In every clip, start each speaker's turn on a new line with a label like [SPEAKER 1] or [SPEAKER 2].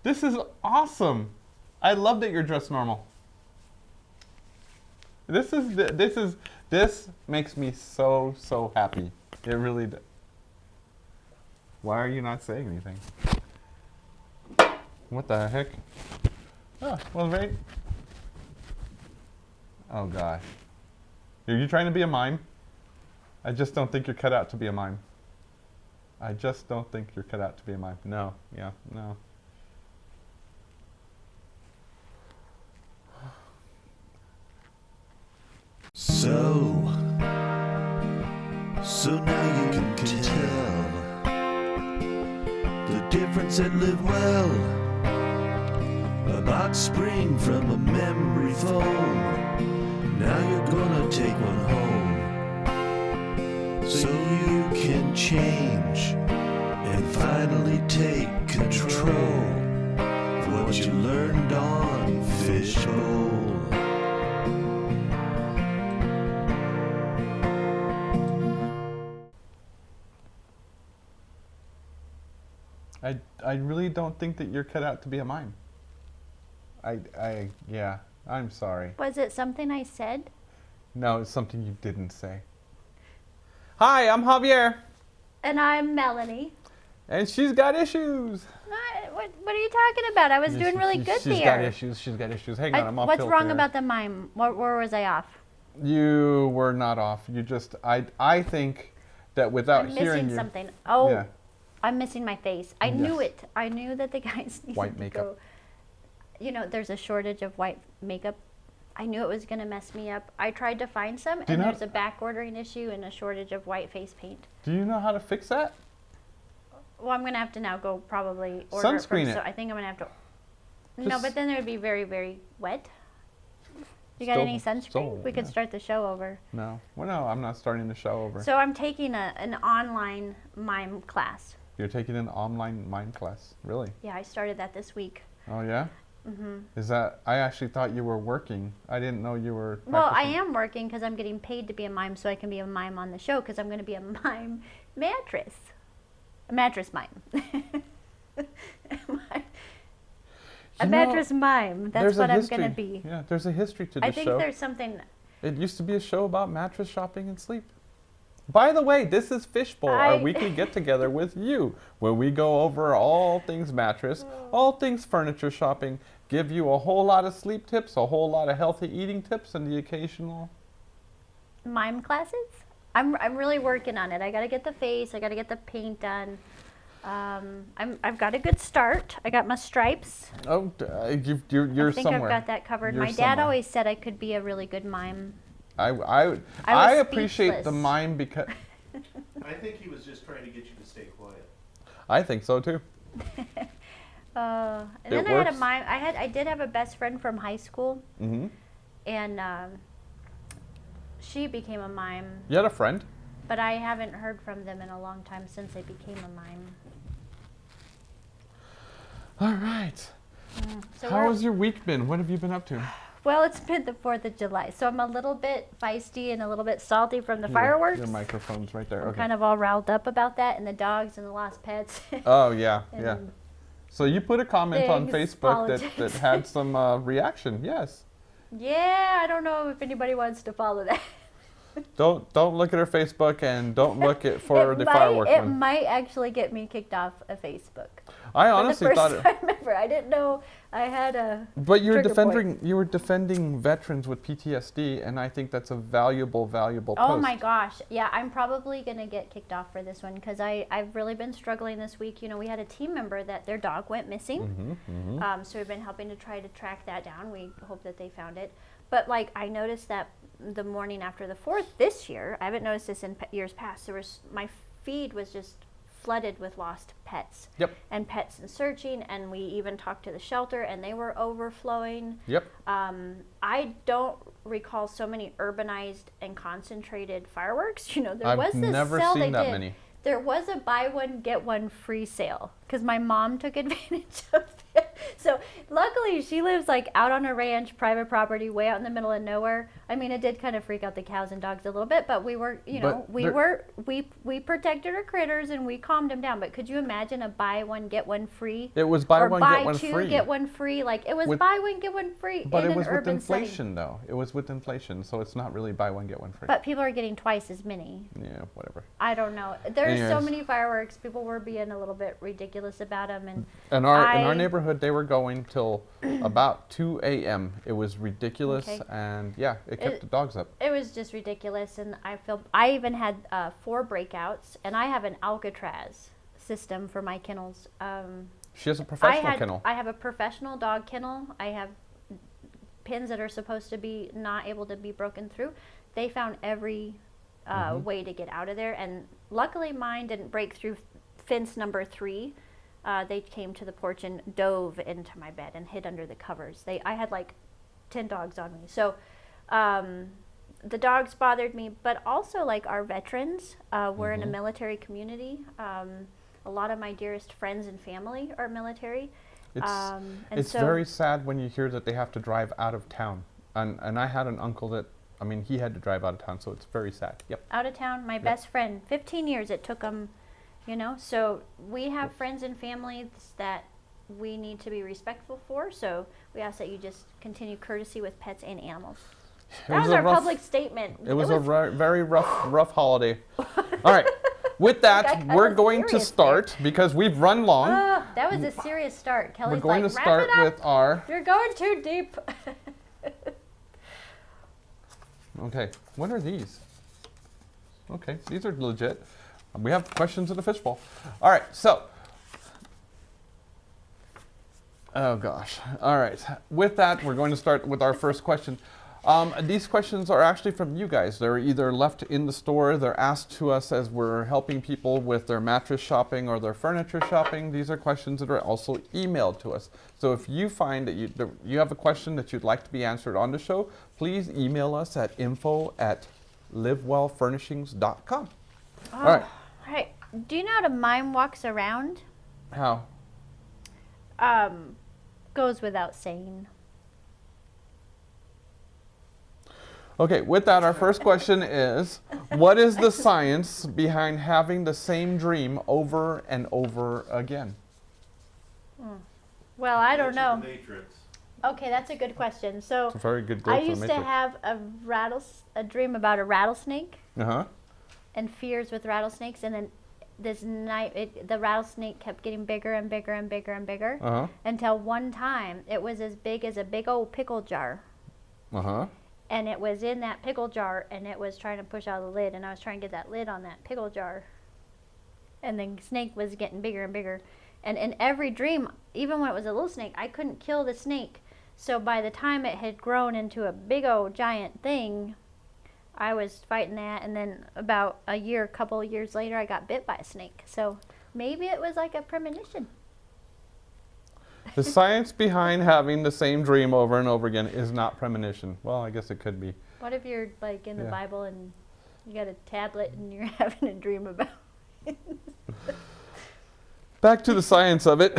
[SPEAKER 1] This is awesome. I love that you're dressed normal. This makes me so happy. It really does. Why are you not saying anything? What the heck? Oh, well, right. Oh gosh. Are you trying to be a mime? I just don't think you're cut out to be a mime. I just don't think you're cut out to be a mime. No, yeah, no.
[SPEAKER 2] So now you can tell the difference and live well. A box spring from a memory foam. Now you're gonna take one home. So you can change and finally take control of what you learned on Fishbowl.
[SPEAKER 1] I really don't think that you're cut out to be a mime. Yeah, I'm sorry.
[SPEAKER 3] Was it something I said?
[SPEAKER 1] No, it's something you didn't say. Hi, I'm Javier.
[SPEAKER 3] And I'm Melanie.
[SPEAKER 1] And she's got issues.
[SPEAKER 3] What are you talking about? I was doing really good
[SPEAKER 1] She's
[SPEAKER 3] there.
[SPEAKER 1] She's got issues. Hang on, I'm off
[SPEAKER 3] What's
[SPEAKER 1] filter.
[SPEAKER 3] wrong about the mime? Where was I off?
[SPEAKER 1] You were not off. You just, I think that without
[SPEAKER 3] I'm
[SPEAKER 1] hearing
[SPEAKER 3] missing
[SPEAKER 1] you.
[SPEAKER 3] something. Oh,
[SPEAKER 1] Yeah.
[SPEAKER 3] I'm missing my face. I knew it. I knew that the guys needed
[SPEAKER 1] White
[SPEAKER 3] to
[SPEAKER 1] makeup.
[SPEAKER 3] go. You know, there's a shortage of white makeup. I knew it was going to mess me up. I tried to find some, and there's a back ordering issue and a shortage of white face paint.
[SPEAKER 1] Do you know how to fix that?
[SPEAKER 3] Well, I'm going to have to now go probably order
[SPEAKER 1] Sunscreen
[SPEAKER 3] it.
[SPEAKER 1] it.
[SPEAKER 3] So I think I'm going to have to. No,
[SPEAKER 1] Just
[SPEAKER 3] but then it would be very, very wet. You got
[SPEAKER 1] Still-
[SPEAKER 3] any sunscreen?
[SPEAKER 1] still,
[SPEAKER 3] We could
[SPEAKER 1] yeah.
[SPEAKER 3] start the show over.
[SPEAKER 1] No. Well, no, I'm not starting the show over.
[SPEAKER 3] So I'm taking an online mime class.
[SPEAKER 1] You're taking an online mime class, really?
[SPEAKER 3] Yeah, I started that this week.
[SPEAKER 1] Oh yeah.
[SPEAKER 3] Mm-hmm.
[SPEAKER 1] Is that? I actually thought you were working. I didn't know you were.
[SPEAKER 3] Well, I
[SPEAKER 1] practicing.
[SPEAKER 3] am working because I'm getting paid to be a mime, so I can be a mime on the show because I'm going to be a mime mattress. A mattress mime. A mattress mime. That's what I'm going to be.
[SPEAKER 1] Yeah, there's a history to this
[SPEAKER 3] I think
[SPEAKER 1] show.
[SPEAKER 3] there's something.
[SPEAKER 1] It used to be a show about mattress shopping and sleep. By the way, this is Fishbowl, our weekly get-together with you, where we go over all things mattress, all things furniture shopping, give you a whole lot of sleep tips, a whole lot of healthy eating tips, and the occasional
[SPEAKER 3] Mime classes? I'm really working on it. I got to get the face. I got to get the paint done. I've got a good start. I got my stripes.
[SPEAKER 1] Oh, you're
[SPEAKER 3] I think
[SPEAKER 1] somewhere.
[SPEAKER 3] I've got that covered.
[SPEAKER 1] You're
[SPEAKER 3] My dad
[SPEAKER 1] somewhere.
[SPEAKER 3] always said I could be a really good mime.
[SPEAKER 1] I appreciate the
[SPEAKER 3] speechless.
[SPEAKER 1] mime because
[SPEAKER 2] I think he was just trying to get you to stay quiet.
[SPEAKER 1] I think so too.
[SPEAKER 3] And
[SPEAKER 1] It
[SPEAKER 3] then I had a
[SPEAKER 1] works.
[SPEAKER 3] mime. I did have a best friend from high school,
[SPEAKER 1] Mm-hmm.
[SPEAKER 3] and she became a mime.
[SPEAKER 1] You had a friend?
[SPEAKER 3] But I haven't heard from them in a long time since they became a mime.
[SPEAKER 1] All right.
[SPEAKER 3] So
[SPEAKER 1] How
[SPEAKER 3] we're-
[SPEAKER 1] has your week been? What have you been up to?
[SPEAKER 3] Well, it's been the 4th of July, so I'm a little bit feisty and a little bit salty from the fireworks.
[SPEAKER 1] Your microphone's right there.
[SPEAKER 3] I'm
[SPEAKER 1] Okay.
[SPEAKER 3] kind of all riled up about that, and the dogs and the lost pets.
[SPEAKER 1] Oh yeah, yeah.
[SPEAKER 3] and
[SPEAKER 1] So you put a comment on
[SPEAKER 3] Thanks,
[SPEAKER 1] Facebook that
[SPEAKER 3] politics.
[SPEAKER 1] had some reaction. Yes.
[SPEAKER 3] Yeah, I don't know if anybody wants to follow that.
[SPEAKER 1] Don't look at her Facebook and don't look at for the firework
[SPEAKER 3] It
[SPEAKER 1] one.
[SPEAKER 3] might actually get me kicked off of Facebook.
[SPEAKER 1] I honestly
[SPEAKER 3] For the
[SPEAKER 1] thought
[SPEAKER 3] first
[SPEAKER 1] it.
[SPEAKER 3] time ever. I didn't know I had a.
[SPEAKER 1] But you were
[SPEAKER 3] trigger point.
[SPEAKER 1] defending veterans with PTSD, and I think that's a valuable post.
[SPEAKER 3] Oh my gosh. Yeah, I'm probably going to get kicked off for this one because I've really been struggling this week. You know, we had a team member that their dog went missing. So we've been helping to try to track that down. We hope that they found it. But like I noticed that the morning after the 4th this year, I haven't noticed this in years past, my feed was just flooded with lost pets.
[SPEAKER 1] Yep.
[SPEAKER 3] And pets in searching, and we even talked to the shelter and they were overflowing.
[SPEAKER 1] Yep.
[SPEAKER 3] I don't recall so many urbanized and concentrated fireworks. You know, there
[SPEAKER 1] I've
[SPEAKER 3] was this
[SPEAKER 1] never
[SPEAKER 3] sale
[SPEAKER 1] seen
[SPEAKER 3] they
[SPEAKER 1] that
[SPEAKER 3] did.
[SPEAKER 1] many.
[SPEAKER 3] There was a buy one get one free sale because my mom took advantage of it. So luckily she lives like out on a ranch, private property, way out in the middle of nowhere. I mean, it did kind of freak out the cows and dogs a little bit, but we were, you know, we protected our critters and we calmed them down. But could you imagine a buy one get one free?
[SPEAKER 1] It was buy
[SPEAKER 3] or
[SPEAKER 1] one
[SPEAKER 3] buy
[SPEAKER 1] get one
[SPEAKER 3] two
[SPEAKER 1] free.
[SPEAKER 3] get one free. Like it was buy one get one free
[SPEAKER 1] But
[SPEAKER 3] in
[SPEAKER 1] it was
[SPEAKER 3] an
[SPEAKER 1] with
[SPEAKER 3] urban
[SPEAKER 1] inflation,
[SPEAKER 3] setting.
[SPEAKER 1] though. It was with inflation, so it's not really buy one get one free.
[SPEAKER 3] But people are getting twice as many.
[SPEAKER 1] Yeah, whatever.
[SPEAKER 3] I don't know. There's so
[SPEAKER 1] Anyways.
[SPEAKER 3] many fireworks. People were being a little bit ridiculous about them, and
[SPEAKER 1] In our neighborhood, they were going till about 2 a.m. It was ridiculous,
[SPEAKER 3] Okay.
[SPEAKER 1] and yeah, it kept the dogs up.
[SPEAKER 3] it was just ridiculous. And I even had 4 breakouts, and I have an Alcatraz system for my kennels.
[SPEAKER 1] She has a professional kennel.
[SPEAKER 3] I have a professional dog kennel. I have pins that are supposed to be not able to be broken through. They found every way to get out of there, and luckily mine didn't break through fence number 3. They came to the porch and dove into my bed and hid under the covers. I had like 10 dogs on me. So the dogs bothered me, but also like our veterans. We're in a military community. A lot of my dearest friends and family are military.
[SPEAKER 1] It's very sad when you hear that they have to drive out of town. And I had an uncle that, I mean, he had to drive out of town, so it's very sad. Yep.
[SPEAKER 3] Out of town, my best friend, 15 years it took him, you know. So we have friends and families that we need to be respectful for. So we ask that you just continue courtesy with pets and animals. That was our public statement.
[SPEAKER 1] It was a very rough holiday. All right. With that, we're going to start because we've run long.
[SPEAKER 3] That was a serious start. Kelly's
[SPEAKER 1] We're going
[SPEAKER 3] like,
[SPEAKER 1] to start
[SPEAKER 3] wrap it up.
[SPEAKER 1] with our.
[SPEAKER 3] You're going too deep.
[SPEAKER 1] Okay, what are these? Okay, these are legit. We have questions in the fishbowl. All right, so. Oh gosh. All right. With that, we're going to start with our first question. These questions are actually from you guys. They're either left in the store, they're asked to us as we're helping people with their mattress shopping or their furniture shopping. These are questions that are also emailed to us. So if you find that you have a question that you'd like to be answered on the show, please email us at info@livewellfurnishings.com.
[SPEAKER 3] Oh,
[SPEAKER 1] All right.
[SPEAKER 3] all right. Do you know how a mime walks around?
[SPEAKER 1] How?
[SPEAKER 3] Goes without saying.
[SPEAKER 1] Okay, with that, our first question is, what is the science behind having the same dream over and over again?
[SPEAKER 3] Well, I don't know.
[SPEAKER 2] Matrix.
[SPEAKER 3] Okay, that's a good question. So
[SPEAKER 1] It's a very good
[SPEAKER 3] I
[SPEAKER 1] growth for
[SPEAKER 3] used to
[SPEAKER 1] Matrix.
[SPEAKER 3] have a dream about a rattlesnake
[SPEAKER 1] Uh-huh.
[SPEAKER 3] and fears with rattlesnakes, and then this night the rattlesnake kept getting bigger and bigger and bigger and bigger
[SPEAKER 1] Uh-huh.
[SPEAKER 3] until one time it was as big as a big old pickle jar.
[SPEAKER 1] Uh-huh.
[SPEAKER 3] And it was in that pickle jar, and it was trying to push out the lid, and I was trying to get that lid on that pickle jar. And the snake was getting bigger and bigger. And in every dream, even when it was a little snake, I couldn't kill the snake. So by the time it had grown into a big old giant thing, I was fighting that, and then about a couple of years later, I got bit by a snake. So maybe it was like a premonition.
[SPEAKER 1] The science behind having the same dream over and over again is not premonition. Well, I guess it could be.
[SPEAKER 3] What if you're like in the
[SPEAKER 1] Yeah.
[SPEAKER 3] Bible and you got a tablet and you're having a dream about it?
[SPEAKER 1] Back to the science of it.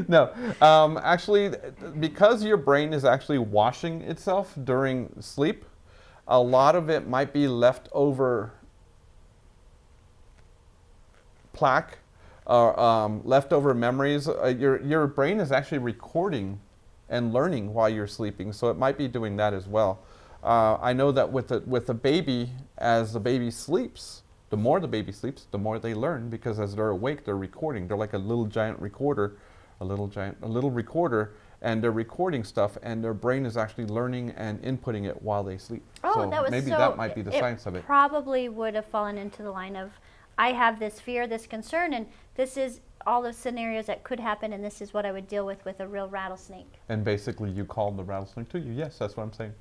[SPEAKER 1] No, actually, because your brain is actually washing itself during sleep, a lot of it might be leftover plaque or leftover memories. Your brain is actually recording and learning while you're sleeping, so it might be doing that as well. I know that with the baby, as the baby sleeps, the more the baby sleeps, the more they learn, because as they're awake, they're recording. They're like a little giant recorder, a little recorder, and they're recording stuff, and their brain is actually learning and inputting it while they sleep.
[SPEAKER 3] Oh,
[SPEAKER 1] so
[SPEAKER 3] that was
[SPEAKER 1] maybe
[SPEAKER 3] so,
[SPEAKER 1] that might be the science of it.
[SPEAKER 3] Probably would have fallen into the line of, I have this fear, this concern, and this is all the scenarios that could happen, and this is what I would deal with a real rattlesnake.
[SPEAKER 1] And basically, you called the rattlesnake to you. Yes, that's what I'm saying.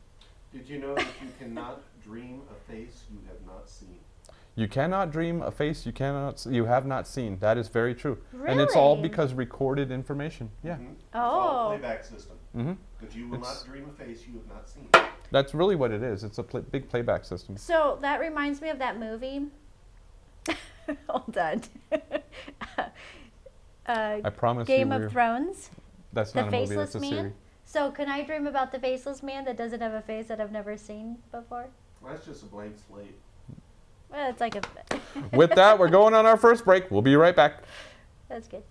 [SPEAKER 2] Did you know that you cannot dream a face you have not seen?
[SPEAKER 1] You cannot dream a face you have not seen. That is very true. And it's all
[SPEAKER 3] Really?
[SPEAKER 1] because recorded information. Yeah.
[SPEAKER 2] Mhm. It's all
[SPEAKER 3] Oh.
[SPEAKER 2] a playback system.
[SPEAKER 1] Mm-hmm.
[SPEAKER 2] But you will
[SPEAKER 1] It's-
[SPEAKER 2] not dream a face you have not seen.
[SPEAKER 1] That's really what it is. It's a big playback system.
[SPEAKER 3] So that reminds me of that movie. Hold on.
[SPEAKER 1] I promise
[SPEAKER 3] Game
[SPEAKER 1] you.
[SPEAKER 3] of Thrones.
[SPEAKER 1] That's
[SPEAKER 3] The
[SPEAKER 1] not a movie.
[SPEAKER 3] Faceless
[SPEAKER 1] That's a
[SPEAKER 3] Man.
[SPEAKER 1] series.
[SPEAKER 3] So can I dream about the faceless man that doesn't have a face that I've never seen before?
[SPEAKER 4] Well, that's just a blank slate.
[SPEAKER 3] Well, it's like a.
[SPEAKER 1] With that, we're going on our first break. We'll be right back.
[SPEAKER 3] That's good.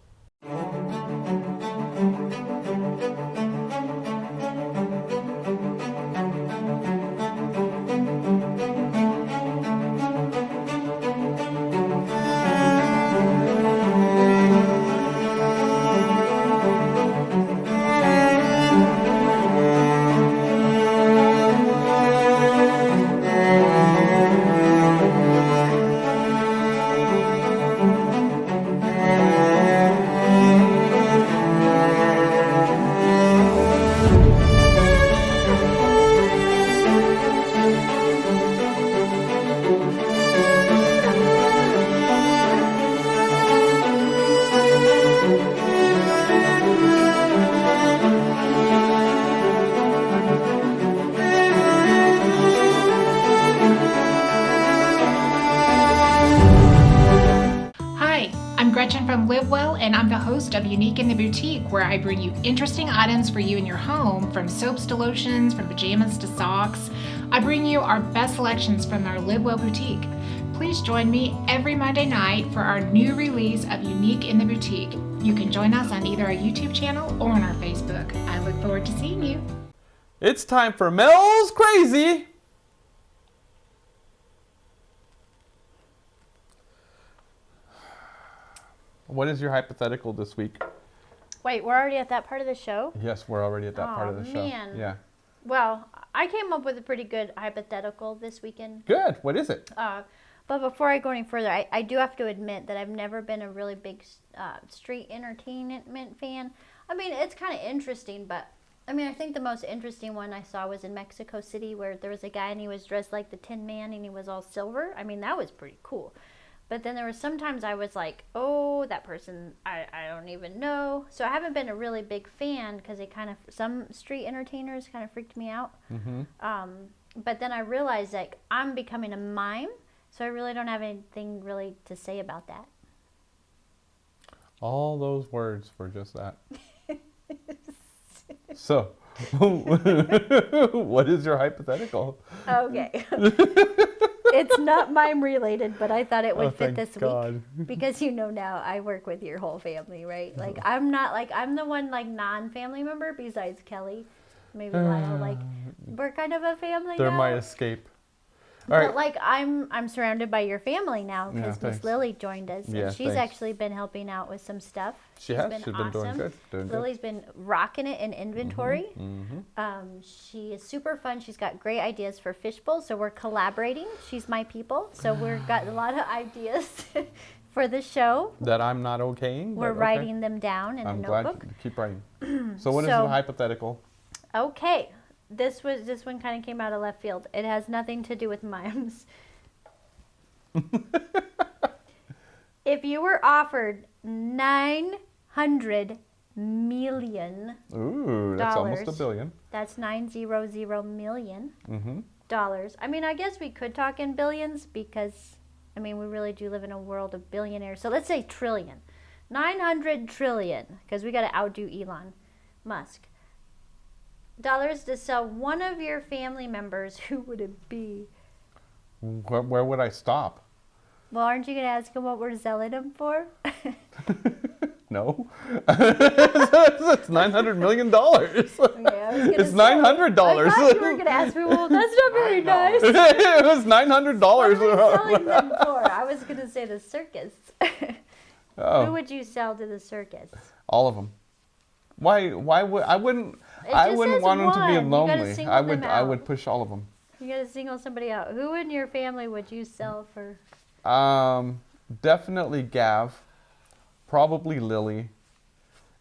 [SPEAKER 5] From Live Well, and I'm the host of Unique in the Boutique, where I bring you interesting items for you in your home, from soaps to lotions, from pajamas to socks. I bring you our best selections from our Live Well boutique. Please join me every Monday night for our new release of Unique in the Boutique. You can join us on either our YouTube channel or on our Facebook. I look forward to seeing you.
[SPEAKER 1] It's time for Mel's Crazy. What is your hypothetical this week?
[SPEAKER 3] Wait, we're already at that part of the show?
[SPEAKER 1] Yes, we're already at that part of the show.
[SPEAKER 3] Man.
[SPEAKER 1] Yeah.
[SPEAKER 3] Well, I came up with a pretty good hypothetical this weekend.
[SPEAKER 1] Good. What is it?
[SPEAKER 3] But before I go any further, I do have to admit that I've never been a really big street entertainment fan. I mean, it's kind of interesting, but I mean, I think the most interesting one I saw was in Mexico City, where there was a guy and he was dressed like the Tin Man and he was all silver. I mean, that was pretty cool. But then there were sometimes I was like, oh, that person, I don't even know. So I haven't been a really big fan because some street entertainers kind of freaked me out.
[SPEAKER 1] Mm-hmm.
[SPEAKER 3] But then I realized like I'm becoming a mime, so I really don't have anything really to say about that.
[SPEAKER 1] All those words for just that. So, what is your hypothetical?
[SPEAKER 3] Okay. It's not mime related, but I thought it would fit this week because now I work with your whole family, right? Like I'm the one like non-family member besides Kelly, maybe Lyle. Like we're kind of a family.
[SPEAKER 1] They're
[SPEAKER 3] now.
[SPEAKER 1] my escape.
[SPEAKER 3] But
[SPEAKER 1] right.
[SPEAKER 3] like I'm surrounded by your family now because
[SPEAKER 1] Yeah,
[SPEAKER 3] Miss Lily joined us, and
[SPEAKER 1] Yeah,
[SPEAKER 3] she's
[SPEAKER 1] thanks.
[SPEAKER 3] actually been helping out with some stuff.
[SPEAKER 1] She's been doing good.
[SPEAKER 3] Lily's been rocking it in inventory.
[SPEAKER 1] Mm-hmm.
[SPEAKER 3] She is super fun. She's got great ideas for Fishbowl, so we're collaborating. She's my people, so we've got a lot of ideas for the show.
[SPEAKER 1] That I'm not okaying.
[SPEAKER 3] We're
[SPEAKER 1] but
[SPEAKER 3] writing them down in
[SPEAKER 1] I'm
[SPEAKER 3] a
[SPEAKER 1] glad.
[SPEAKER 3] notebook.
[SPEAKER 1] Keep writing. So what is the hypothetical?
[SPEAKER 3] Okay, this one kind of came out of left field. It has nothing to do with mimes. If you were offered $900 million,
[SPEAKER 1] Ooh, that's almost $1 billion.
[SPEAKER 3] That's $900 million.
[SPEAKER 1] Mm-hmm.
[SPEAKER 3] I mean, I guess we could talk in billions because, I mean, we really do live in a world of billionaires. So let's say trillion. 900 trillion, because we got to outdo Elon Musk. Dollars to sell one of your family members. Who would it be?
[SPEAKER 1] Where would I stop?
[SPEAKER 3] Well, aren't you going to ask him what we're selling him for?
[SPEAKER 1] No. It's $900 million. It's $900.
[SPEAKER 3] I thought you were going to ask me, well, that's not very nice.
[SPEAKER 1] It was $900.
[SPEAKER 3] What are we selling them for? I was going to say the circus.
[SPEAKER 1] Oh.
[SPEAKER 3] Who would you sell to the circus?
[SPEAKER 1] All of them. Why would I wouldn't want them to be lonely. I would push all of them.
[SPEAKER 3] You got to single somebody out. Who in your family would you sell for?
[SPEAKER 1] Definitely Gav, probably Lily,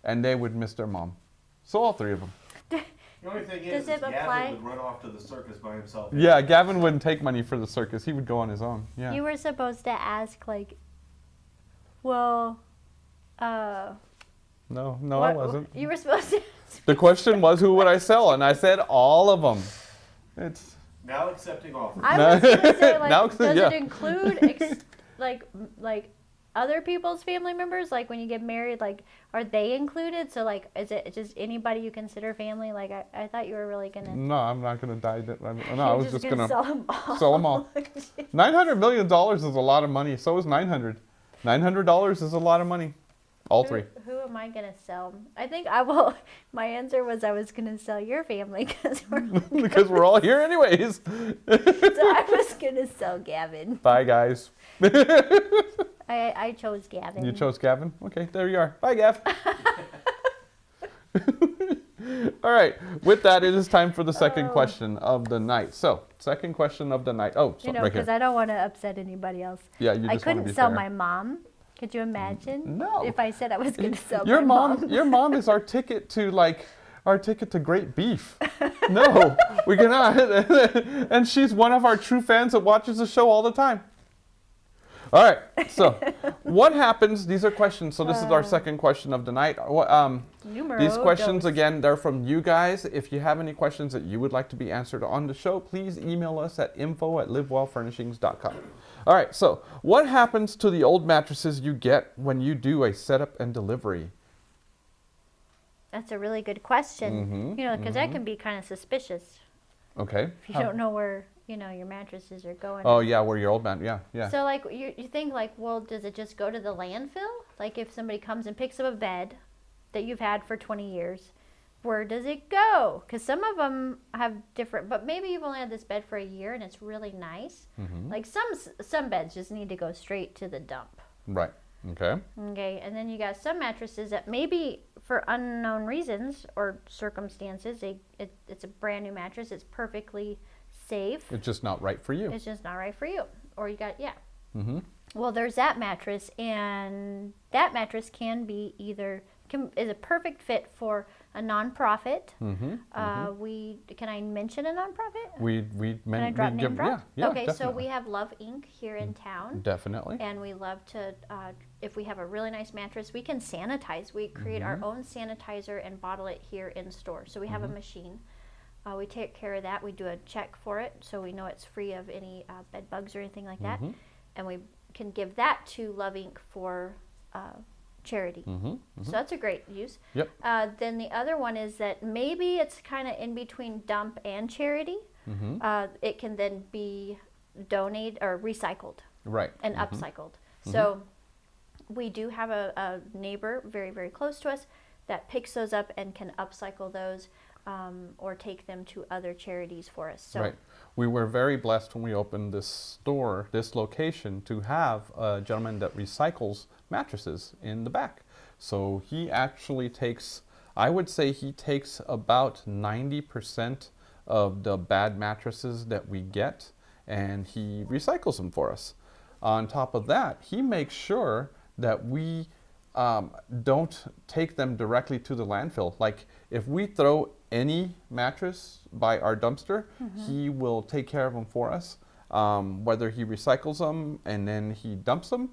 [SPEAKER 1] and they would miss their mom. So all three of them.
[SPEAKER 4] The only thing is Gavin would run off to the circus by himself.
[SPEAKER 1] Yeah, Gavin wouldn't take money for the circus. He would go on his own. Yeah.
[SPEAKER 3] You were supposed to ask well,
[SPEAKER 1] No, I wasn't.
[SPEAKER 3] You were supposed to ask.
[SPEAKER 1] The question was, who would I sell? And I said all of them. It's
[SPEAKER 4] now accepting offers.
[SPEAKER 3] I was going to say,
[SPEAKER 1] Now,
[SPEAKER 3] does it include, other people's family members? Like when you get married, like are they included? So like, is it just anybody you consider family? Like I thought you were really gonna.
[SPEAKER 1] No, I'm not gonna die. No, I was just gonna
[SPEAKER 3] sell them all.
[SPEAKER 1] Sell them all. $900 million is a lot of money. So is $900. $900 is a lot of money. All three.
[SPEAKER 3] Who am I gonna sell? I think I will. My answer was I was gonna sell your family
[SPEAKER 1] because we're all here anyways.
[SPEAKER 3] So I was gonna sell Gavin.
[SPEAKER 1] Bye guys.
[SPEAKER 3] I chose Gavin.
[SPEAKER 1] You chose Gavin? Okay, there you are. Bye, Gav. All right. With that, it is time for the second question of the night. So, second question of the night. Oh, so, right
[SPEAKER 3] because I don't want to upset anybody else.
[SPEAKER 1] Yeah, you just
[SPEAKER 3] I couldn't
[SPEAKER 1] want to be
[SPEAKER 3] sell
[SPEAKER 1] fair.
[SPEAKER 3] my mom. Could you imagine?
[SPEAKER 1] No.
[SPEAKER 3] If I said I was going to sell
[SPEAKER 1] your
[SPEAKER 3] my
[SPEAKER 1] mom. Your mom is our ticket to great beef. No, we cannot. And she's one of our true fans that watches the show all the time. All right. So, what happens? These are questions. So this is our second question of the night. These questions again, they're from you guys. If you have any questions that you would like to be answered on the show, please email us at info@livewellfurnishings.com. All right. So, what happens to the old mattresses you get when you do a setup and delivery?
[SPEAKER 3] That's a really good question. Because that can be kind of suspicious.
[SPEAKER 1] Okay.
[SPEAKER 3] If you don't know where your mattresses are going.
[SPEAKER 1] Oh yeah, where your old man? Yeah.
[SPEAKER 3] So like you think like, well, does it just go to the landfill? Like if somebody comes and picks up a bed that you've had for 20 years, where does it go? Because some of them have different, but maybe you've only had this bed for a year and it's really nice. Like some beds just need to go straight to the dump.
[SPEAKER 1] Right. Okay.
[SPEAKER 3] Okay, and then you got some mattresses that maybe for unknown reasons or circumstances, it's a brand new mattress. It's perfectly safe.
[SPEAKER 1] It's just not right for you.
[SPEAKER 3] It's just not right for you. Or you got, Well, there's that mattress, and that mattress can be is a perfect fit for a nonprofit. Can I mention a nonprofit?
[SPEAKER 1] Can
[SPEAKER 3] I drop name drop?
[SPEAKER 1] Yeah,
[SPEAKER 3] okay,
[SPEAKER 1] definitely.
[SPEAKER 3] so we have Love Inc. here in town.
[SPEAKER 1] Definitely.
[SPEAKER 3] And we love to, if we have a really nice mattress, we can sanitize. We create our own sanitizer and bottle it here in store. So we have a machine. We take care of that. We do a check for it, so we know it's free of any bed bugs or anything like that. And we can give that to Love Inc. for charity. So that's a great use.
[SPEAKER 1] Yep.
[SPEAKER 3] Then the other one is that maybe it's kind of in between dump and charity. It can then be donated or recycled.
[SPEAKER 1] Right.
[SPEAKER 3] And upcycled. So we do have a neighbor very, very close to us that picks those up and can upcycle those. Or take them to other charities for us. So.
[SPEAKER 1] Right. We were very blessed when we opened this store, this location, to have a gentleman that recycles mattresses in the back. So he actually takes, I would say he takes about 90% of the bad mattresses that we get, and he recycles them for us. On top of that, he makes sure that we don't take them directly to the landfill. Like if we throw any mattress by our dumpster, he will take care of them for us. Whether he recycles them and then he dumps them,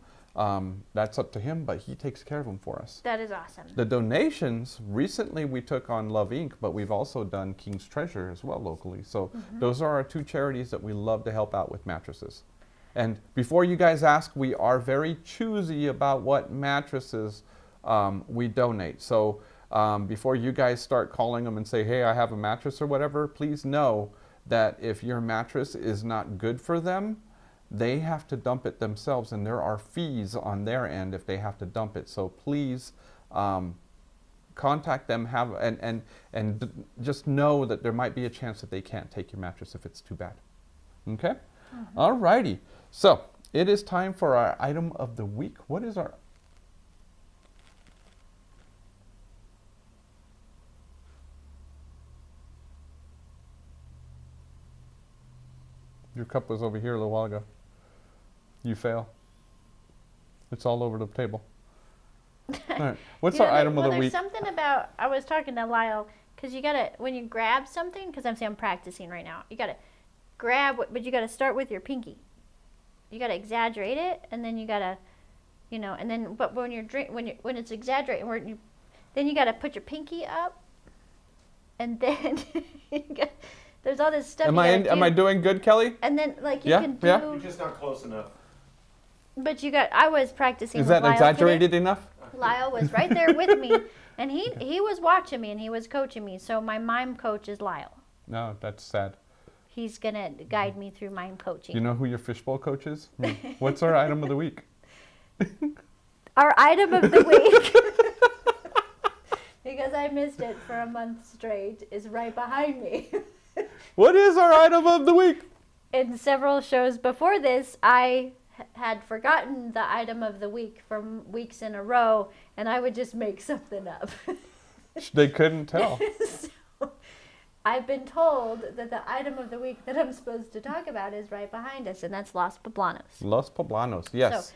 [SPEAKER 1] that's up to him, but he takes care of them for us.
[SPEAKER 3] That is awesome.
[SPEAKER 1] The donations, recently we took on Love Inc., but we've also done King's Treasure as well locally. So those are our two charities that we love to help out with mattresses. And before you guys ask, we are very choosy about what mattresses we donate. So before you guys start calling them and say, hey, I have a mattress or whatever, please know that if your mattress is not good for them, they have to dump it themselves, and there are fees on their end if they have to dump it. So please contact them, and just know that there might be a chance that they can't take your mattress if it's too bad. Okay? All righty. So it is time for our item of the week. What is our... Your cup was over here a little while ago. You fail. It's all over the table. All right. What's our item of the week?
[SPEAKER 3] There's something about, I was talking to Lyle, because you got to, when you grab something, because I'm practicing right now, you got to grab, but you got to start with your pinky. You got to exaggerate it, and then you got to, and then, but when you're when it's exaggerating, then you got to put your pinky up, and then there's all this stuff.
[SPEAKER 1] Am I doing good, Kelly?
[SPEAKER 3] And then like you can do.
[SPEAKER 4] You're just not close enough.
[SPEAKER 3] But I was practicing
[SPEAKER 1] Is
[SPEAKER 3] with
[SPEAKER 1] that
[SPEAKER 3] Lyle
[SPEAKER 1] exaggerated
[SPEAKER 3] today.
[SPEAKER 1] enough?
[SPEAKER 3] Lyle was right there with me, and he was watching me, and he was coaching me. So my mime coach is Lyle.
[SPEAKER 1] No, that's sad.
[SPEAKER 3] He's going to guide me through mime coaching.
[SPEAKER 1] You know who your fishbowl coach is? What's our item of the week?
[SPEAKER 3] Our item of the week, because I missed it for a month straight, is right behind me.
[SPEAKER 1] What is our item of the week?
[SPEAKER 3] In several shows before this, I had forgotten the item of the week from weeks in a row, and I would just make something up.
[SPEAKER 1] They couldn't tell.
[SPEAKER 3] So, I've been told that the item of the week that I'm supposed to talk about is right behind us, and that's Los Poblanos.
[SPEAKER 1] Los Poblanos, yes.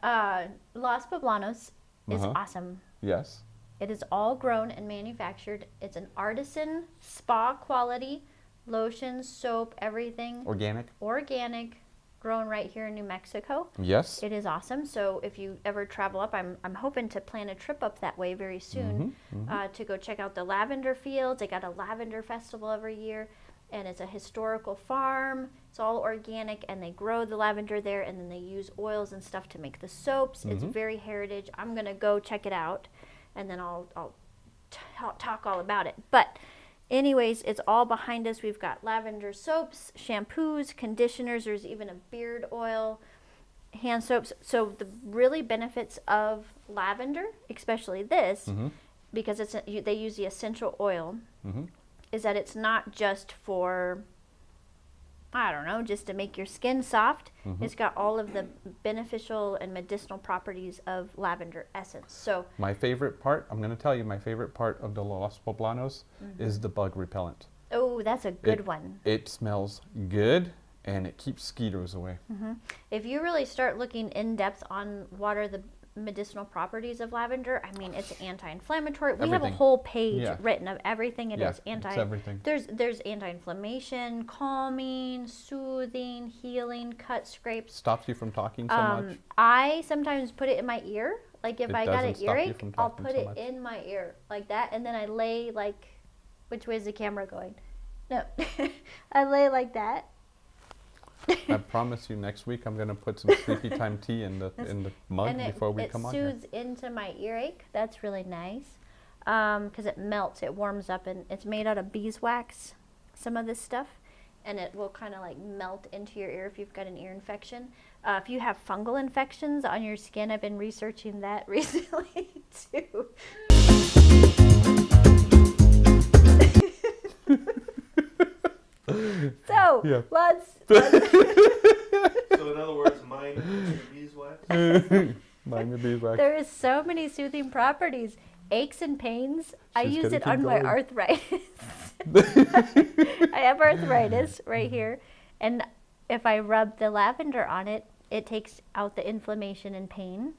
[SPEAKER 3] So, Los Poblanos is awesome.
[SPEAKER 1] Yes.
[SPEAKER 3] It is all grown and manufactured. It's an artisan, spa quality, lotion, soap, everything. Organic, grown right here in New Mexico.
[SPEAKER 1] Yes.
[SPEAKER 3] It is awesome. So if you ever travel up, I'm hoping to plan a trip up that way very soon to go check out the lavender fields. They got a lavender festival every year, and it's a historical farm. It's all organic, and they grow the lavender there, and then they use oils and stuff to make the soaps. It's very heritage. I'm gonna go check it out, and then I'll talk all about it. But anyways, it's all behind us. We've got lavender soaps, shampoos, conditioners. There's even a beard oil, hand soaps. So the really benefits of lavender, especially this, because they use the essential oil, is that it's not just for, I don't know, just to make your skin soft. It's got all of the beneficial and medicinal properties of lavender essence. So
[SPEAKER 1] my favorite part, I'm going to tell you, my favorite part of the Los Poblanos is the bug repellent.
[SPEAKER 3] Oh, that's a good one.
[SPEAKER 1] It smells good, and it keeps mosquitoes away.
[SPEAKER 3] If you really start looking in depth on what are the medicinal properties of lavender, I mean, it's anti-inflammatory. We have a whole page written of everything it is.
[SPEAKER 1] It's everything.
[SPEAKER 3] There's anti-inflammation, calming, soothing, healing, cut scrapes.
[SPEAKER 1] Stops you from talking so much.
[SPEAKER 3] I sometimes put it in my ear. Like if I got an earache, I'll put
[SPEAKER 1] so
[SPEAKER 3] it
[SPEAKER 1] much.
[SPEAKER 3] in my ear like that, and then I lay like, which way is the camera going? No, I lay like that.
[SPEAKER 1] I promise you, next week I'm going to put some Sleepy Time tea in the mug before we come on here.
[SPEAKER 3] It soothes into my earache. That's really nice because it melts, it warms up, and it's made out of beeswax, some of this stuff, and it will kind of like melt into your ear if you've got an ear infection. If you have fungal infections on your skin, I've been researching that recently too. So, let's
[SPEAKER 4] So in other words, mind your beeswax?
[SPEAKER 1] Mind your beeswax.
[SPEAKER 3] There is so many soothing properties. Aches and pains. I use it on my arthritis. I have arthritis right here. And if I rub the lavender on it, it takes out the inflammation and pain.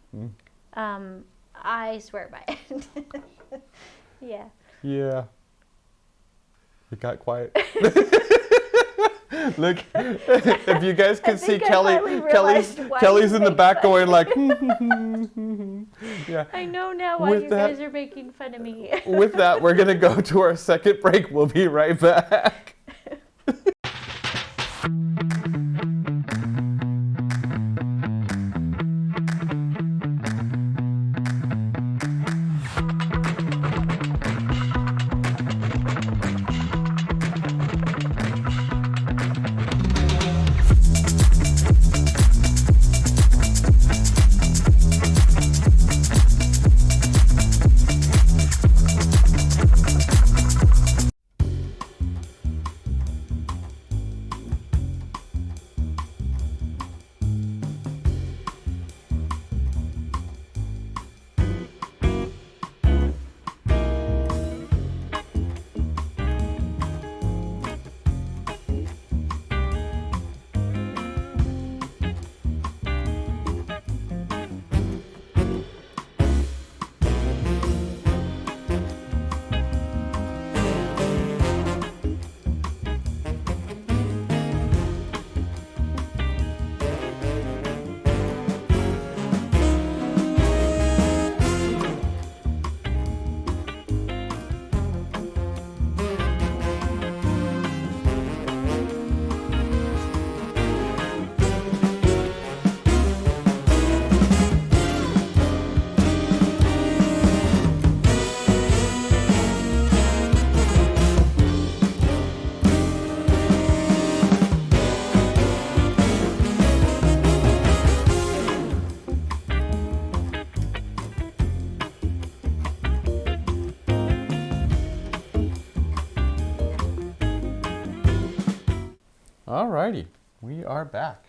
[SPEAKER 3] I swear by it. Yeah.
[SPEAKER 1] Yeah. It got quiet. Look, if you guys could see Kelly's in the back going like, yeah.
[SPEAKER 3] I know now why you guys are making fun of me.
[SPEAKER 1] With that, we're going to go to our second break. We'll be right back. All righty. We are back.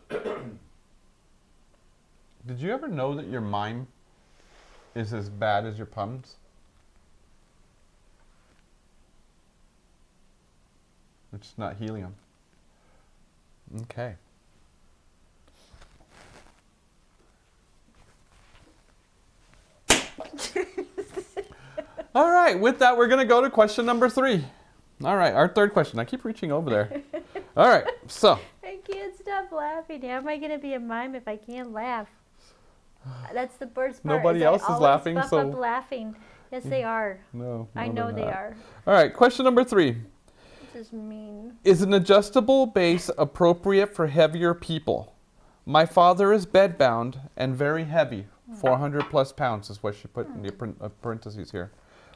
[SPEAKER 1] Did you ever know that your mime is as bad as your Pums? It's not helium. Okay. All right, with that, we're going to go to question number 3. All right, our third question. I keep reaching over there. All right, so.
[SPEAKER 3] I can't stop laughing. How am I going to be a mime if I can't laugh? That's the worst part.
[SPEAKER 1] Nobody else is laughing,
[SPEAKER 3] so. Up laughing. Yes, they are.
[SPEAKER 1] No,
[SPEAKER 3] I know they are.
[SPEAKER 1] All right, question number 3.
[SPEAKER 3] This is mean.
[SPEAKER 1] Is an adjustable base appropriate for heavier people? My father is bedbound and very heavy. 400 plus pounds is what she put in the parentheses here.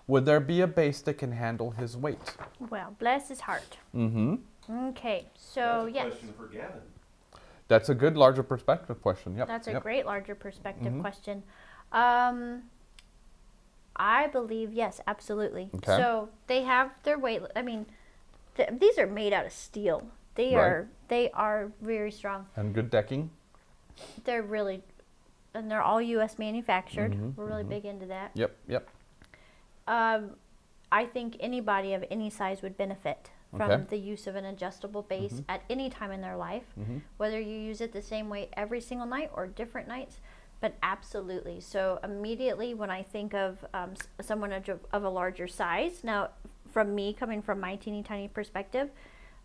[SPEAKER 1] Would there be a base that can handle his weight?
[SPEAKER 3] Well, bless his heart.
[SPEAKER 1] Mm-hmm.
[SPEAKER 3] Okay, so
[SPEAKER 4] That's a
[SPEAKER 3] yes.
[SPEAKER 4] question for Gavin.
[SPEAKER 1] That's a good larger perspective question. Yep.
[SPEAKER 3] That's a
[SPEAKER 1] yep.
[SPEAKER 3] great larger perspective
[SPEAKER 1] Mhm.
[SPEAKER 3] question. I believe yes, absolutely.
[SPEAKER 1] Okay.
[SPEAKER 3] So they have their weight. I mean, these are made out of steel. They
[SPEAKER 1] Right.
[SPEAKER 3] are very strong.
[SPEAKER 1] And good decking.
[SPEAKER 3] They're really, and they're all U.S. manufactured.
[SPEAKER 1] Mhm,
[SPEAKER 3] We're really
[SPEAKER 1] mhm.
[SPEAKER 3] big into that.
[SPEAKER 1] Yep, yep.
[SPEAKER 3] I think anybody of any size would benefit from
[SPEAKER 1] Okay.
[SPEAKER 3] the use of an adjustable base at any time in their life,
[SPEAKER 1] Mhm.
[SPEAKER 3] whether you use it the same way every single night or different nights, but absolutely. So immediately when I think of someone of a larger size, now from me coming from my teeny tiny perspective,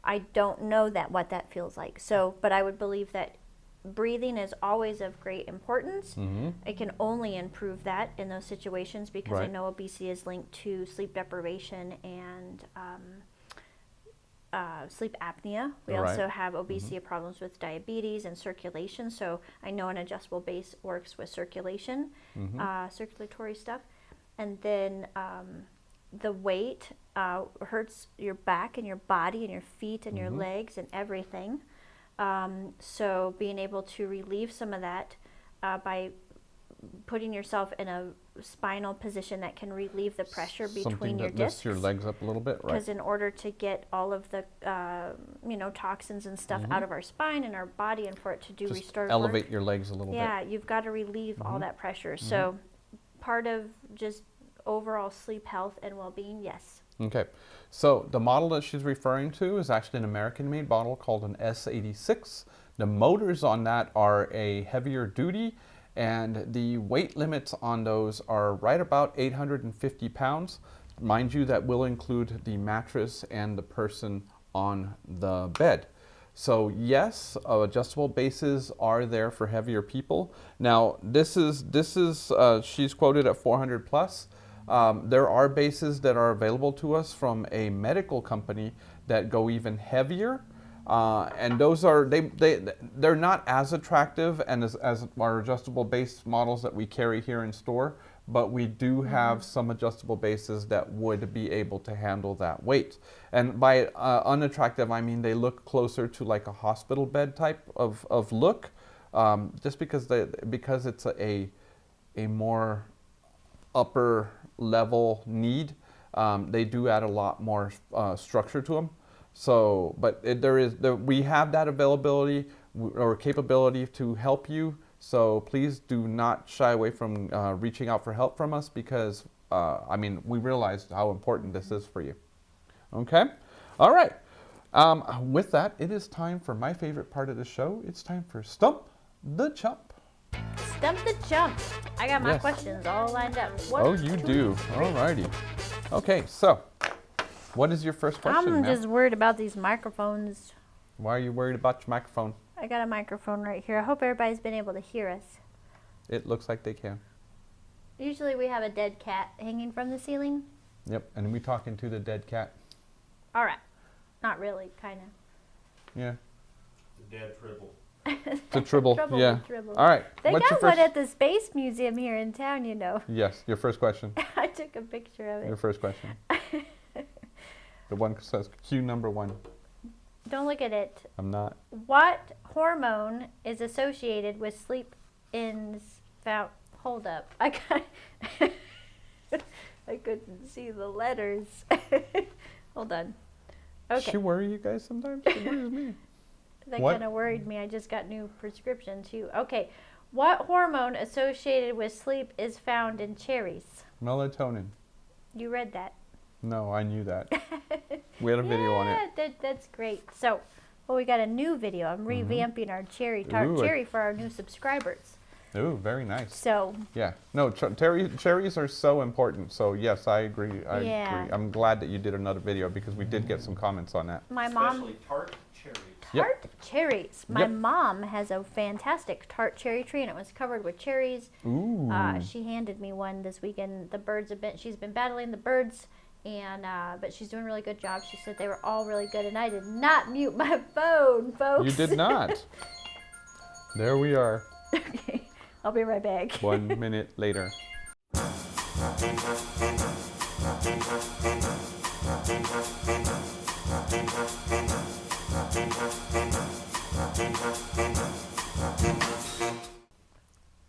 [SPEAKER 3] I don't know what that feels like. So, but I would believe that breathing is always of great importance.
[SPEAKER 1] Mm-hmm.
[SPEAKER 3] It can only improve that in those situations because I
[SPEAKER 1] Right.
[SPEAKER 3] know obesity is linked to sleep deprivation and sleep apnea. We
[SPEAKER 1] Right.
[SPEAKER 3] also have obesity problems with diabetes and circulation. So I know an adjustable base works with circulation, circulatory stuff. And then the weight hurts your back and your body and your feet and your legs and everything. So being able to relieve some of that by putting yourself in a spinal position that can relieve the pressure between
[SPEAKER 1] Something
[SPEAKER 3] your
[SPEAKER 1] that lifts
[SPEAKER 3] discs.
[SPEAKER 1] your legs up a little bit, right?
[SPEAKER 3] Because in order to get all of the toxins and stuff out of our spine and our body, and for it to do
[SPEAKER 1] Just
[SPEAKER 3] restorative
[SPEAKER 1] elevate
[SPEAKER 3] work,
[SPEAKER 1] your legs a little
[SPEAKER 3] yeah, you've got to relieve all that pressure. So part of just overall sleep health and well-being, yes.
[SPEAKER 1] bit. Okay. So the model that she's referring to is actually an American-made model called an S86. The motors on that are a heavier duty, and the weight limits on those are right about 850 pounds. Mind you, that will include the mattress and the person on the bed. So yes, adjustable bases are there for heavier people. Now this is she's quoted at 400 plus. There are bases that are available to us from a medical company that go even heavier. And those are they're not as attractive and as our adjustable base models that we carry here in store, but we do have some adjustable bases that would be able to handle that weight. And by unattractive, I mean they look closer to like a hospital bed type of look, just because it's a more upper level need. They do add a lot more structure to them. So, but we have that availability or capability to help you. So please do not shy away from reaching out for help from us because, I mean, we realize how important this is for you. Okay? All right. With that, it is time for my favorite part of the show. It's time for Stump the Chump.
[SPEAKER 3] Stump the Chump. I got my
[SPEAKER 1] Yes.
[SPEAKER 3] questions all lined up. One,
[SPEAKER 1] Oh, you
[SPEAKER 3] two,
[SPEAKER 1] do.
[SPEAKER 3] three.
[SPEAKER 1] All righty. Okay, so what is your first question,
[SPEAKER 3] I'm
[SPEAKER 1] ma'am?
[SPEAKER 3] just worried about these microphones.
[SPEAKER 1] Why are you worried about your microphone?
[SPEAKER 3] I got a microphone right here. I hope everybody's been able to hear us.
[SPEAKER 1] It looks like they can.
[SPEAKER 3] Usually we have a dead cat hanging from the ceiling.
[SPEAKER 1] Yep, and we talking to the dead cat.
[SPEAKER 3] All right. Not really, kind of.
[SPEAKER 1] Yeah.
[SPEAKER 4] The dead tribble.
[SPEAKER 1] To Tribble.
[SPEAKER 3] Trouble
[SPEAKER 1] Yeah.
[SPEAKER 3] with Tribble.
[SPEAKER 1] All right.
[SPEAKER 3] They
[SPEAKER 1] What's your
[SPEAKER 3] got one
[SPEAKER 1] first?
[SPEAKER 3] at the Space Museum here in town, you know.
[SPEAKER 1] Yes, your first question.
[SPEAKER 3] I took a picture of
[SPEAKER 1] Your
[SPEAKER 3] it.
[SPEAKER 1] first question. The one that says Q number 1.
[SPEAKER 3] Don't look at it.
[SPEAKER 1] I'm not.
[SPEAKER 3] What hormone is associated with sleep Hold up. I couldn't see the letters. Hold on. Okay.
[SPEAKER 1] She worry you guys sometimes? She worries me.
[SPEAKER 3] That
[SPEAKER 1] What?
[SPEAKER 3] kind of worried me. I just got new prescription too. Okay. What hormone associated with sleep is found in cherries?
[SPEAKER 1] Melatonin.
[SPEAKER 3] You read that.
[SPEAKER 1] No, I knew that. We had a video on it.
[SPEAKER 3] Yeah, that's great. So, well, we got a new video. I'm revamping our Tart
[SPEAKER 1] Ooh,
[SPEAKER 3] Cherry for our new subscribers.
[SPEAKER 1] Ooh, very nice.
[SPEAKER 3] So,
[SPEAKER 1] Yeah. No, cherries are so important. So, yes, I agree. I
[SPEAKER 3] Yeah.
[SPEAKER 1] agree. I'm glad that you did another video because we did get some comments on that.
[SPEAKER 3] my mom,
[SPEAKER 4] Especially tart cherries.
[SPEAKER 1] Yep.
[SPEAKER 3] Tart Cherries. My
[SPEAKER 1] Yep.
[SPEAKER 3] mom has a fantastic tart cherry tree, and it was covered with cherries.
[SPEAKER 1] Ooh.
[SPEAKER 3] She handed me one this weekend. The birds have been, she's been battling the birds, and but she's doing a really good job. She said they were all really good, and I did not mute my phone, folks.
[SPEAKER 1] You did not. There we are.
[SPEAKER 3] Okay, I'll be right back.
[SPEAKER 1] 1 minute later.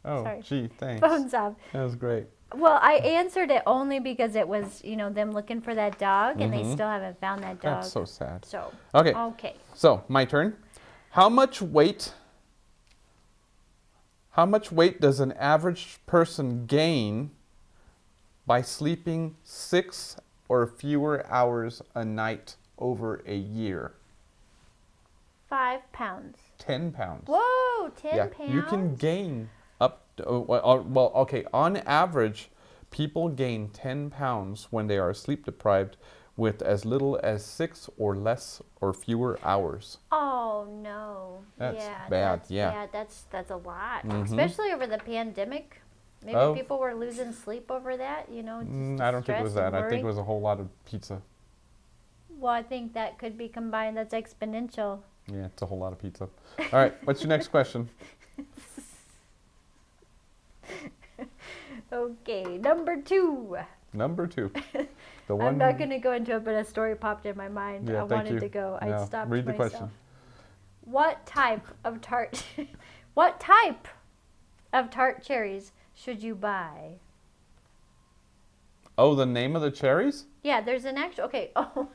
[SPEAKER 1] Oh,
[SPEAKER 3] Sorry.
[SPEAKER 1] gee, thanks.
[SPEAKER 3] Phone's off.
[SPEAKER 1] That was great.
[SPEAKER 3] Well, I answered it only because it was, them looking for that dog, and they still haven't found that dog.
[SPEAKER 1] That's so sad.
[SPEAKER 3] So,
[SPEAKER 1] Okay,
[SPEAKER 3] okay.
[SPEAKER 1] so my turn. How much weight does an average person gain by sleeping 6 or fewer hours a night over a year?
[SPEAKER 3] 5 pounds.
[SPEAKER 1] 10 pounds.
[SPEAKER 3] Whoa, 10 pounds?
[SPEAKER 1] You can gain up to, well, okay, on average, people gain 10 pounds when they are sleep deprived with as little as 6 or less or fewer hours.
[SPEAKER 3] Oh no.
[SPEAKER 1] That's
[SPEAKER 3] yeah,
[SPEAKER 1] bad,
[SPEAKER 3] That's,
[SPEAKER 1] yeah.
[SPEAKER 3] that's a lot.
[SPEAKER 1] Mhm.
[SPEAKER 3] Especially over the pandemic. Maybe
[SPEAKER 1] Oh.
[SPEAKER 3] people were losing sleep over that, just
[SPEAKER 1] I don't think it was
[SPEAKER 3] stress
[SPEAKER 1] that.
[SPEAKER 3] and
[SPEAKER 1] I think it
[SPEAKER 3] worry.
[SPEAKER 1] was a whole lot of pizza.
[SPEAKER 3] Well, I think that could be combined. That's exponential.
[SPEAKER 1] Yeah, it's a whole lot of pizza. All right, what's your next question?
[SPEAKER 3] Okay, number 2.
[SPEAKER 1] Number 2. The one.
[SPEAKER 3] I'm not going to go into it, but a story popped in my mind.
[SPEAKER 1] Yeah,
[SPEAKER 3] I
[SPEAKER 1] thank
[SPEAKER 3] wanted
[SPEAKER 1] you.
[SPEAKER 3] to go.
[SPEAKER 1] No,
[SPEAKER 3] I stopped
[SPEAKER 1] read the
[SPEAKER 3] myself.
[SPEAKER 1] question.
[SPEAKER 3] What type of tart what type of tart cherries should you buy?
[SPEAKER 1] Oh, the name of the cherries?
[SPEAKER 3] Yeah, there's an actual okay. Oh,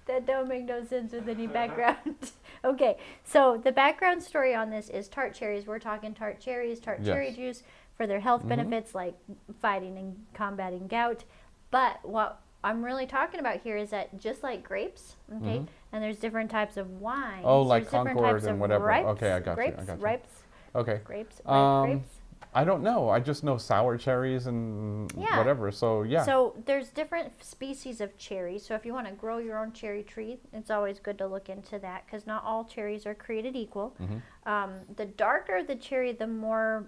[SPEAKER 3] that don't make no sense with any background. Okay, so the background story on this is tart cherries. We're talking tart cherries, tart
[SPEAKER 1] Yes.
[SPEAKER 3] cherry juice for their health benefits like fighting and combating gout. But what I'm really talking about here is that just like grapes, okay, and there's different types of wines.
[SPEAKER 1] Oh, like
[SPEAKER 3] there's different
[SPEAKER 1] Concord
[SPEAKER 3] types
[SPEAKER 1] and
[SPEAKER 3] of
[SPEAKER 1] whatever.
[SPEAKER 3] Ripes,
[SPEAKER 1] Okay, I got you,
[SPEAKER 3] grapes,
[SPEAKER 1] I got you.
[SPEAKER 3] Ripes,
[SPEAKER 1] Okay.
[SPEAKER 3] grapes,
[SPEAKER 1] Um,
[SPEAKER 3] grapes.
[SPEAKER 1] I don't know. I just know sour cherries and
[SPEAKER 3] Yeah.
[SPEAKER 1] whatever. So, yeah.
[SPEAKER 3] So there's different species of cherries. So if you want to grow your own cherry tree, it's always good to look into that because not all cherries are created equal. The darker the cherry, the more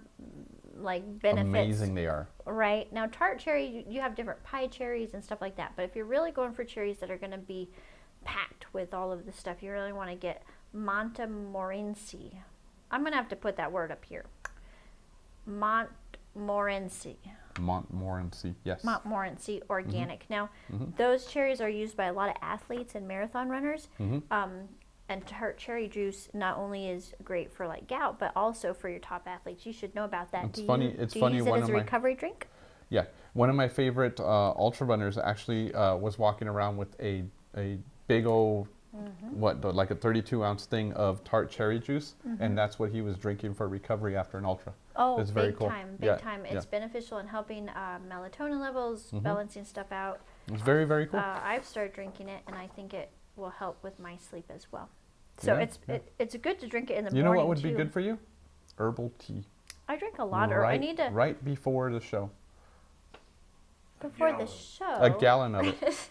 [SPEAKER 3] like benefits.
[SPEAKER 1] Amazing they are.
[SPEAKER 3] Right. Now tart cherry, you have different pie cherries and stuff like that. But if you're really going for cherries that are going to be packed with all of the stuff, you really want to get Montmorency. I'm going to have to put that word up here. Montmorency.
[SPEAKER 1] Montmorency, yes.
[SPEAKER 3] Montmorency organic. Now, those cherries are used by a lot of athletes and marathon runners. And tart cherry juice not only is great for like gout, but also for your top athletes. You should know about that.
[SPEAKER 1] It's
[SPEAKER 3] do
[SPEAKER 1] funny-
[SPEAKER 3] You,
[SPEAKER 1] it's
[SPEAKER 3] do
[SPEAKER 1] funny,
[SPEAKER 3] you use it
[SPEAKER 1] one
[SPEAKER 3] as
[SPEAKER 1] of
[SPEAKER 3] a
[SPEAKER 1] my-
[SPEAKER 3] recovery drink?
[SPEAKER 1] Yeah. One of my favorite ultra runners actually was walking around with a big old, like a 32-ounce thing of tart cherry juice. And that's what he was drinking for recovery after an ultra.
[SPEAKER 3] Oh,
[SPEAKER 1] It's very
[SPEAKER 3] big
[SPEAKER 1] cool.
[SPEAKER 3] time,
[SPEAKER 1] Yeah,
[SPEAKER 3] big time.
[SPEAKER 1] yeah.
[SPEAKER 3] It's beneficial in helping melatonin levels, balancing stuff out.
[SPEAKER 1] It's very, very cool.
[SPEAKER 3] I've started drinking it, and I think it will help with my sleep as well. So
[SPEAKER 1] Yeah,
[SPEAKER 3] it's good to drink it in the
[SPEAKER 1] You know
[SPEAKER 3] morning
[SPEAKER 1] what would be
[SPEAKER 3] too.
[SPEAKER 1] good for you? Herbal tea.
[SPEAKER 3] I drink a lot, or I need to
[SPEAKER 1] Right before the show.
[SPEAKER 3] before the
[SPEAKER 4] gallon.
[SPEAKER 3] show.
[SPEAKER 1] A gallon of it.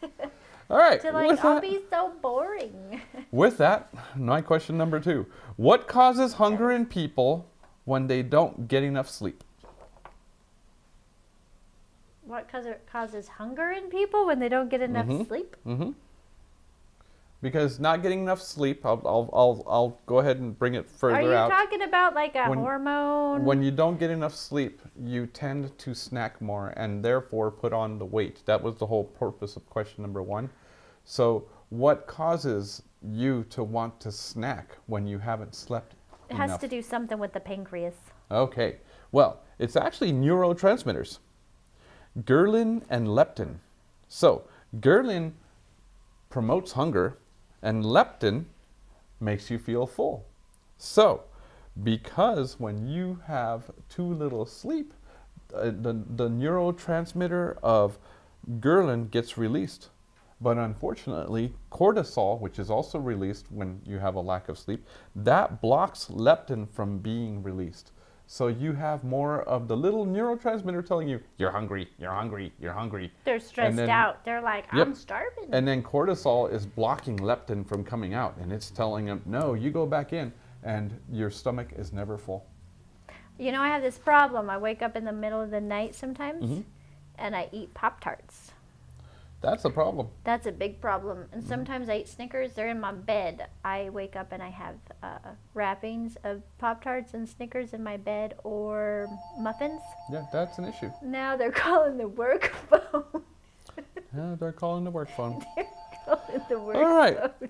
[SPEAKER 1] All right.
[SPEAKER 3] To like,
[SPEAKER 1] with
[SPEAKER 3] I'll
[SPEAKER 1] that-
[SPEAKER 3] be so boring.
[SPEAKER 1] With that, my question number 2. What causes hunger in people when they don't get enough sleep?
[SPEAKER 3] What causes hunger in people when they don't get enough sleep?
[SPEAKER 1] Because not getting enough sleep, I'll go ahead and bring it further
[SPEAKER 3] Are you
[SPEAKER 1] out.
[SPEAKER 3] talking about like a
[SPEAKER 1] When-
[SPEAKER 3] hormone?
[SPEAKER 1] When you don't get enough sleep, you tend to snack more and therefore put on the weight. That was the whole purpose of question number 1. So what causes you to want to snack when you haven't slept
[SPEAKER 3] it has
[SPEAKER 1] enough?
[SPEAKER 3] to do something with the pancreas.
[SPEAKER 1] Okay. Well, it's actually neurotransmitters. Ghrelin and leptin. So, ghrelin promotes hunger And leptin makes you feel full. So, because when you have too little sleep, the neurotransmitter of ghrelin gets released. But unfortunately, cortisol, which is also released when you have a lack of sleep, that blocks leptin from being released. So you have more of the little neurotransmitter telling you, you're hungry, you're hungry, you're hungry.
[SPEAKER 3] They're stressed out. They're like, I'm starving.
[SPEAKER 1] And then cortisol is blocking leptin from coming out. And it's telling them, no, you go back in. And your stomach is never full.
[SPEAKER 3] You know, I have this problem. I wake up in the middle of the night sometimes, and I eat Pop-Tarts.
[SPEAKER 1] That's a problem.
[SPEAKER 3] That's a big problem. And sometimes I eat Snickers. They're in my bed. I wake up and I have wrappings of Pop-Tarts and Snickers in my bed, or muffins.
[SPEAKER 1] Yeah, that's an issue.
[SPEAKER 3] Now they're calling the work phone.
[SPEAKER 1] Yeah, they're calling the work phone.
[SPEAKER 3] They're calling the work
[SPEAKER 1] All right.
[SPEAKER 3] phone.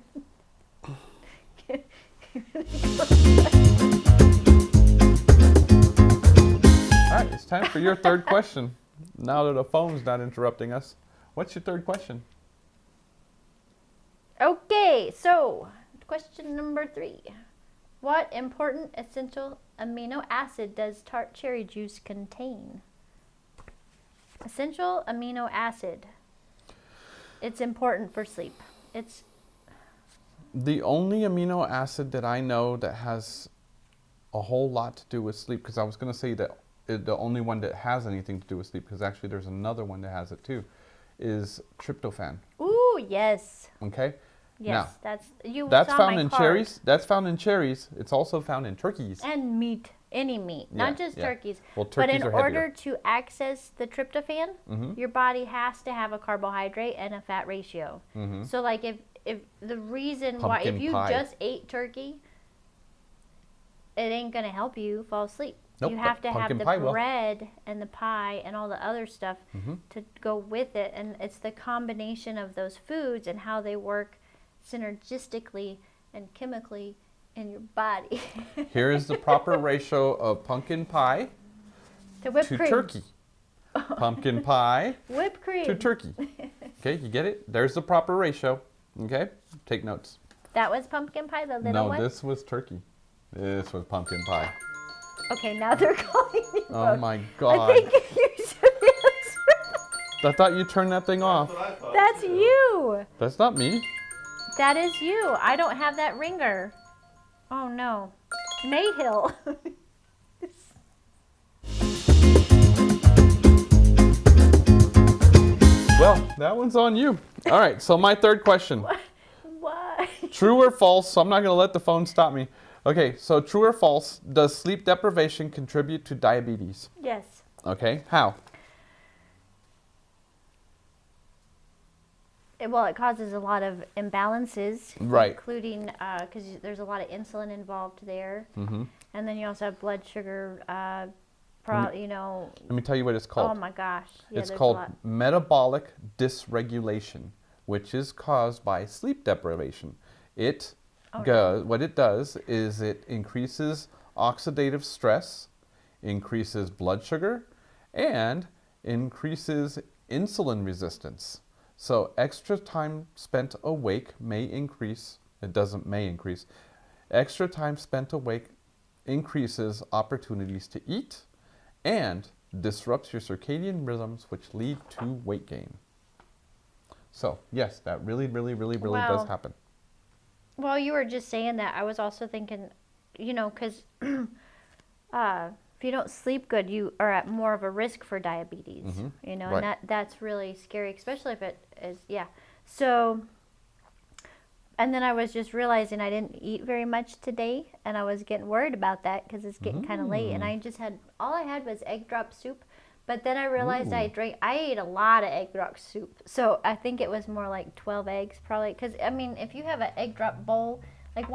[SPEAKER 1] All right, it's time for your third question. Now that the phone's not interrupting us, what's your third question?
[SPEAKER 3] Okay, so question number 3. What important essential amino acid does tart cherry juice contain? Essential amino acid. It's important for sleep. It's
[SPEAKER 1] the only amino acid that I know that has a whole lot to do with sleep, because I was going to say that the only one that has anything to do with sleep, because actually there's another one that has it too, is tryptophan.
[SPEAKER 3] Ooh, yes.
[SPEAKER 1] Okay?
[SPEAKER 3] Yes,
[SPEAKER 1] now,
[SPEAKER 3] that's
[SPEAKER 1] found
[SPEAKER 3] my
[SPEAKER 1] in
[SPEAKER 3] card.
[SPEAKER 1] cherries. That's found in cherries. It's also found in turkeys.
[SPEAKER 3] And meat, any meat, not just turkeys.
[SPEAKER 1] Well,
[SPEAKER 3] but
[SPEAKER 1] turkeys
[SPEAKER 3] in
[SPEAKER 1] are
[SPEAKER 3] order
[SPEAKER 1] heavier.
[SPEAKER 3] to access the tryptophan, your body has to have a carbohydrate and a fat ratio. So like if the reason why, if you just ate turkey, it ain't gonna help you fall asleep.
[SPEAKER 1] Nope,
[SPEAKER 3] you have to have
[SPEAKER 1] pumpkin
[SPEAKER 3] the
[SPEAKER 1] pie will.
[SPEAKER 3] bread and the pie and all the other stuff to go with it, and it's the combination of those foods and how they work synergistically and chemically in your body.
[SPEAKER 1] Here is the proper ratio of pumpkin pie
[SPEAKER 3] to whipped
[SPEAKER 1] to
[SPEAKER 3] cream.
[SPEAKER 1] turkey. Pumpkin pie
[SPEAKER 3] Whipped cream.
[SPEAKER 1] to turkey. Okay, you get it? There's the proper ratio. Okay, take notes.
[SPEAKER 3] That was pumpkin pie, the little
[SPEAKER 1] No,
[SPEAKER 3] one?
[SPEAKER 1] this was turkey. This was pumpkin pie.
[SPEAKER 3] Okay, now they're calling me.
[SPEAKER 1] Oh my God.
[SPEAKER 3] I think you should answer.
[SPEAKER 1] I thought you turned that thing off.
[SPEAKER 4] That's what I thought.
[SPEAKER 3] That's
[SPEAKER 4] too.
[SPEAKER 3] you.
[SPEAKER 1] That's not me.
[SPEAKER 3] That is you. I don't have that ringer. Oh no. Mayhill.
[SPEAKER 1] Well, that one's on you. All right, so my third question.
[SPEAKER 3] Why?
[SPEAKER 1] True or false? So I'm not going to let the phone stop me. Okay, so true or false, does sleep deprivation contribute to diabetes?
[SPEAKER 3] Yes.
[SPEAKER 1] Okay, how?
[SPEAKER 3] Well, it causes a lot of imbalances,
[SPEAKER 1] Right.
[SPEAKER 3] including because there's a lot of insulin involved there, and then you also have blood sugar. You know.
[SPEAKER 1] Let me tell you what it's called.
[SPEAKER 3] Oh my gosh! Yeah,
[SPEAKER 1] It's
[SPEAKER 3] there's
[SPEAKER 1] called
[SPEAKER 3] a lot.
[SPEAKER 1] metabolic dysregulation, which is caused by sleep deprivation. What it does is it increases oxidative stress, increases blood sugar, and increases insulin resistance. So extra time spent awake may increase, extra time spent awake increases opportunities to eat and disrupts your circadian rhythms, which lead to weight gain. So yes, that really does happen.
[SPEAKER 3] While you were just saying that, I was also thinking, you know, because if you don't sleep good, you are at more of a risk for diabetes, you know,
[SPEAKER 1] Right.
[SPEAKER 3] and that's really scary, especially if it is, So, and then I was just realizing I didn't eat very much today, and I was getting worried about that because it's getting kind of late, and all I had was egg drop soup. But then I realized I ate a lot of egg drop soup. So I think it was more like 12 eggs probably. Because, I mean, if you have an egg drop bowl, like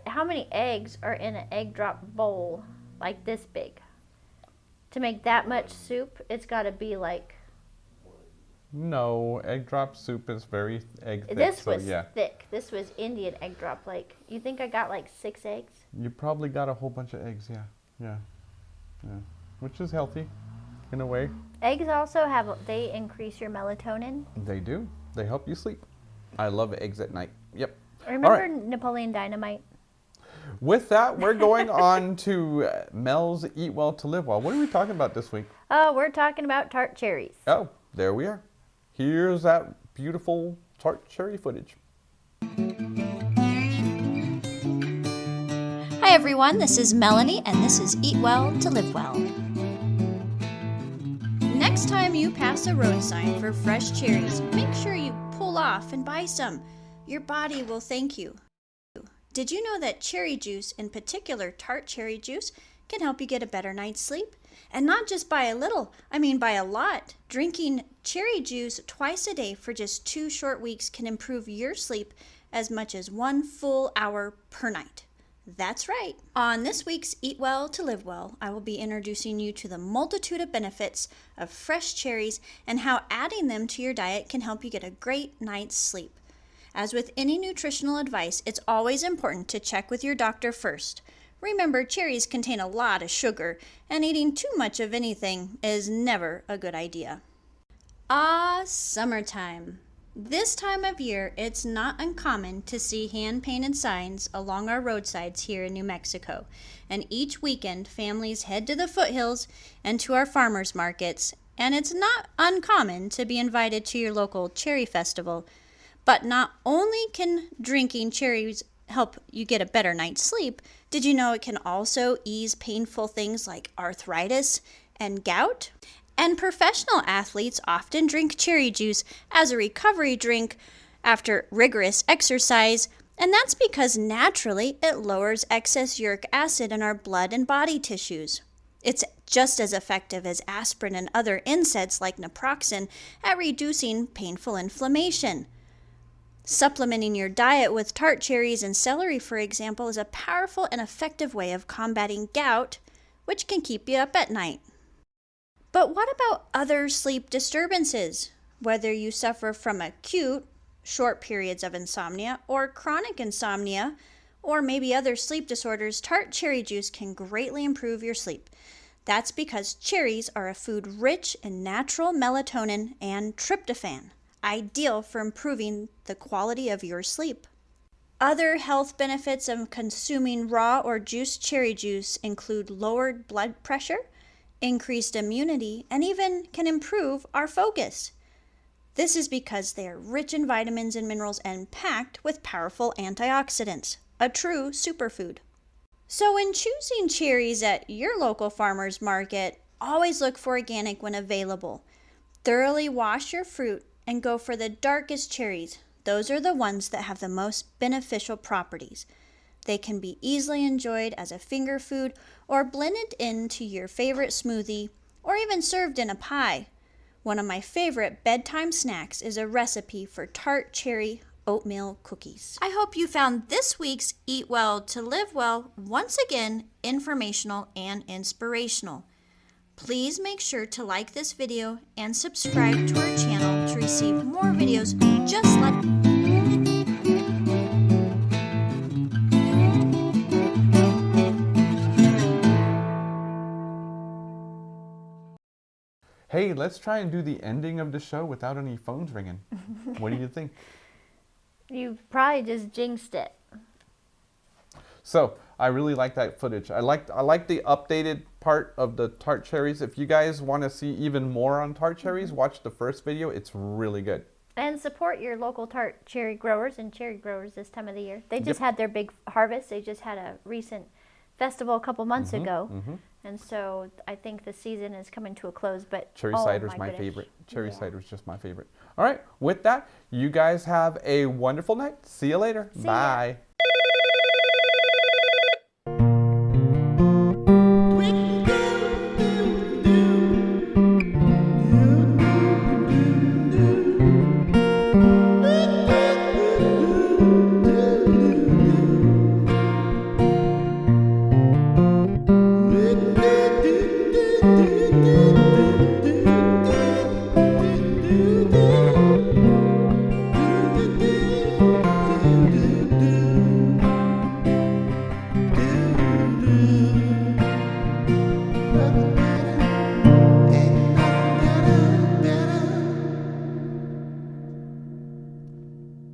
[SPEAKER 3] how many eggs are in an egg drop bowl like this big? To make that much soup, it's got to be like...
[SPEAKER 1] No, egg drop soup is very egg thick.
[SPEAKER 3] This
[SPEAKER 1] so
[SPEAKER 3] was
[SPEAKER 1] yeah.
[SPEAKER 3] thick. This was Indian egg drop. Like, you think I got like 6 eggs?
[SPEAKER 1] You probably got a whole bunch of eggs, yeah. Which is healthy, in a way.
[SPEAKER 3] Eggs also they increase your melatonin.
[SPEAKER 1] They do. They help you sleep. I love eggs at night. Yep.
[SPEAKER 3] Remember Napoleon Dynamite?
[SPEAKER 1] With that, we're going on to Mel's Eat Well to Live Well. What are we talking about this week?
[SPEAKER 3] We're talking about Tart Cherries.
[SPEAKER 1] Oh, there we are. Here's that beautiful Tart Cherry footage.
[SPEAKER 3] Hi everyone, this is Melanie and this is Eat Well to Live Well. Next time you pass a road sign for fresh cherries, make sure you pull off and buy some. Your body will thank you. Did you know that cherry juice, in particular tart cherry juice, can help you get a better night's sleep? And not just by a little, I mean by a lot. Drinking cherry juice twice a day for just 2 short weeks can improve your sleep as much as 1 full hour per night. That's right. On this week's Eat Well to Live Well, I will be introducing you to the multitude of benefits of fresh cherries and how adding them to your diet can help you get a great night's sleep. As with any nutritional advice, it's always important to check with your doctor first. Remember, cherries contain a lot of sugar, and eating too much of anything is never a good idea. Summertime. This time of year, it's not uncommon to see hand-painted signs along our roadsides here in New Mexico. And each weekend, families head to the foothills and to our farmers markets, and it's not uncommon to be invited to your local cherry festival. But not only can drinking cherries help you get a better night's sleep, did you know it can also ease painful things like arthritis and gout? And professional athletes often drink cherry juice as a recovery drink after rigorous exercise, and that's because naturally it lowers excess uric acid in our blood and body tissues. It's just as effective as aspirin and other NSAIDs like naproxen at reducing painful inflammation. Supplementing your diet with tart cherries and celery, for example, is a powerful and effective way of combating gout, which can keep you up at night. But what about other sleep disturbances? Whether you suffer from acute, short periods of insomnia, or chronic insomnia, or maybe other sleep disorders, tart cherry juice can greatly improve your sleep. That's because cherries are a food rich in natural melatonin and tryptophan, ideal for improving the quality of your sleep. Other health benefits of consuming raw or juiced cherry juice include lowered blood pressure, increased immunity, and even can improve our focus. This is because they are rich in vitamins and minerals and packed with powerful antioxidants, a true superfood. So when choosing cherries at your local farmer's market, always look for organic when available. Thoroughly wash your fruit and go for the darkest cherries. Those are the ones that have the most beneficial properties. They can be easily enjoyed as a finger food or blended into your favorite smoothie or even served in a pie. One of my favorite bedtime snacks is a recipe for tart cherry oatmeal cookies. I hope you found this week's Eat Well to Live Well once again informational and inspirational. Please make sure to like this video and subscribe to our channel to receive more videos just like
[SPEAKER 1] Hey, let's try and do the ending of the show without any phones ringing. What do you think?
[SPEAKER 3] You probably just jinxed it.
[SPEAKER 1] So, I really like that footage. I like the updated part of the tart cherries. If you guys want to see even more on tart cherries, watch the first video. It's really good.
[SPEAKER 3] And support your local tart cherry growers and cherry growers this time of the year. They just had their big harvest. They just had a recent festival a couple months ago. And so I think the season is coming to a close. But
[SPEAKER 1] cherry cider's my favorite. Cherry cider's just my favorite. All right, with that, you guys have a wonderful night. See you later. Bye.